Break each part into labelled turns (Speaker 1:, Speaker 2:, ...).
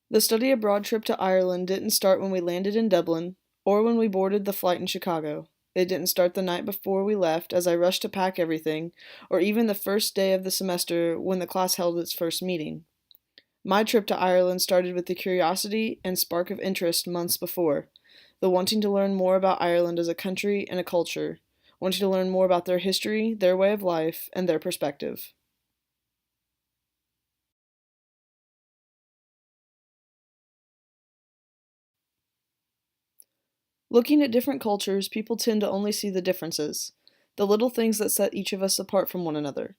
Speaker 1: The study abroad trip to Ireland didn't start when we landed in Dublin or when we boarded the flight in Chicago. It didn't start the night before we left as I rushed to pack everything, or even the first day of the semester when the class held its first meeting. My trip to Ireland started with the curiosity and spark of interest months before, the wanting to learn more about Ireland as a country and a culture, wanting to learn more about their history, their way of life, and their perspective. Looking at different cultures, people tend to only see the differences, the little things that set each of us apart from one another.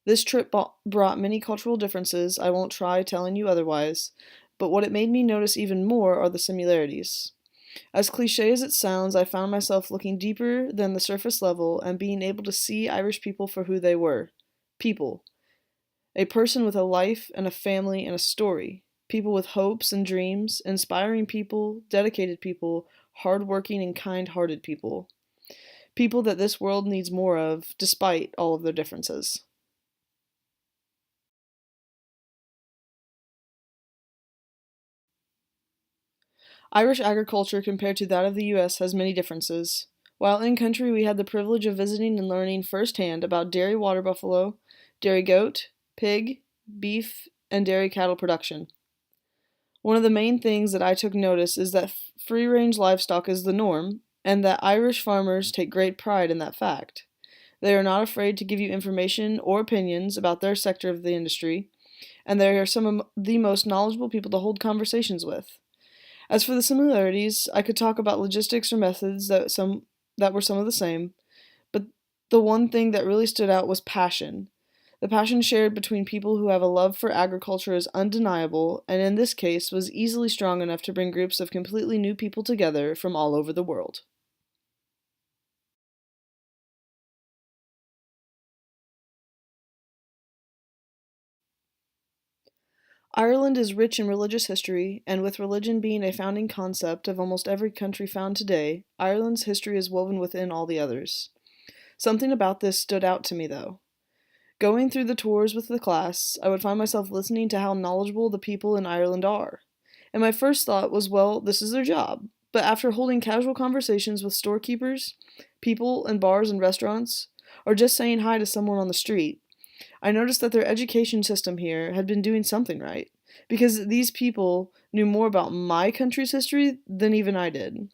Speaker 1: This trip brought many cultural differences, I won't try telling you otherwise, but what it made me notice even more are the similarities. As cliche as it sounds, I found myself looking deeper than the surface level and being able to see Irish people for who they were people. A person with a life and a family and a story. People with hopes and dreams, inspiring people, dedicated people, hardworking and kind hearted people. People that this world needs more of, despite all of their differences. Irish agriculture compared to that of the US has many differences. While in country, we had the privilege of visiting and learning firsthand about dairy water buffalo, dairy goat, pig, beef, and dairy cattle production. One of the main things that I took notice is that free range livestock is the norm, and that Irish farmers take great pride in that fact. They are not afraid to give you information or opinions about their sector of the industry, and they are some of the most knowledgeable people to hold conversations with. As for the similarities, I could talk about logistics or methods that were some of the same, but the one thing that really stood out was passion. The passion shared between people who have a love for agriculture is undeniable, and in this case was easily strong enough to bring groups of completely new people together from all over the world. Ireland is rich in religious history, and with religion being a founding concept of almost every country found today, Ireland's history is woven within all the others. Something about this stood out to me, though. Going through the tours with the class, I would find myself listening to how knowledgeable the people in Ireland are. And my first thought was, well, this is their job. But after holding casual conversations with storekeepers, people in bars and restaurants, or just saying hi to someone on the street, I noticed that their education system here had been doing something right. Because these people knew more about my country's history than even I did,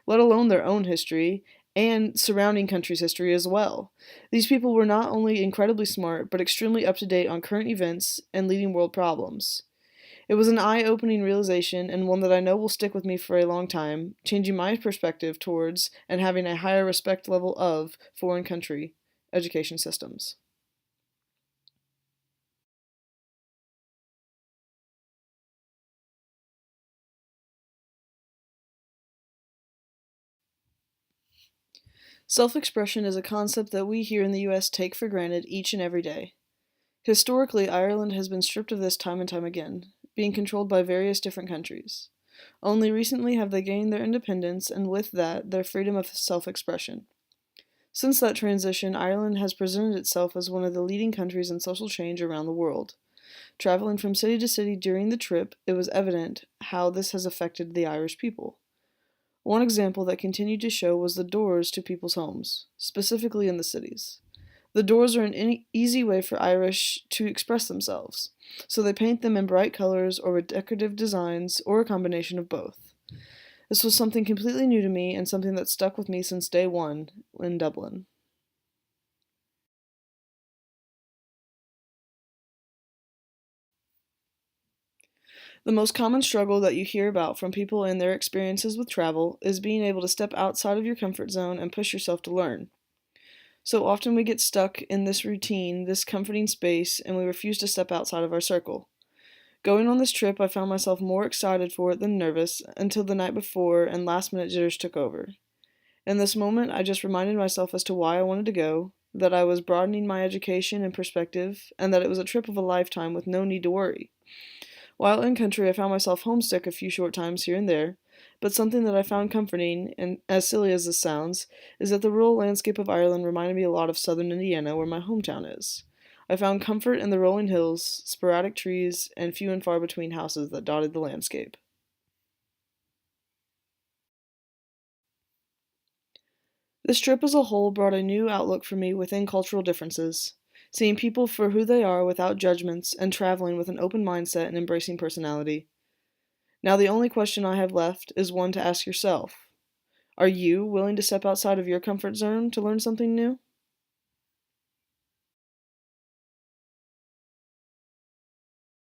Speaker 1: let alone their own history and surrounding countries' history as well. These people were not only incredibly smart, but extremely up to date on current events and leading world problems. It was an eye opening realization and one that I know will stick with me for a long time, changing my perspective towards and having a higher respect level of foreign country education systems. Self expression is a concept that we here in the US take for granted each and every day. Historically, Ireland has been stripped of this time and time again, being controlled by various different countries. Only recently have they gained their independence, and with that, their freedom of self expression. Since that transition, Ireland has presented itself as one of the leading countries in social change around the world. Traveling from city to city during the trip, it was evident how this has affected the Irish people. One example that continued to show was the doors to people's homes, specifically in the cities. The doors are an easy way for Irish to express themselves, so they paint them in bright colors or with decorative designs or a combination of both. This was something completely new to me and something that stuck with me since day one in Dublin. The most common struggle that you hear about from people in their experiences with travel is being able to step outside of your comfort zone and push yourself to learn. So often we get stuck in this routine, this comforting space, and we refuse to step outside of our circle. Going on this trip, I found myself more excited for it than nervous until the night before and last minute jitters took over. In this moment, I just reminded myself as to why I wanted to go, that I was broadening my education and perspective, and that it was a trip of a lifetime with no need to worry. While in country, I found myself homesick a few short times here and there, but something that I found comforting, and as silly as this sounds, is that the rural landscape of Ireland reminded me a lot of southern Indiana, where my hometown is. I found comfort in the rolling hills, sporadic trees, and few and far between houses that dotted the landscape. This trip as a whole brought a new outlook for me within cultural differences, seeing people for who they are without judgments and traveling with an open mindset and embracing personality. Now, the only question I have left is one to ask yourself. Are you willing to step outside of your comfort zone to learn something new?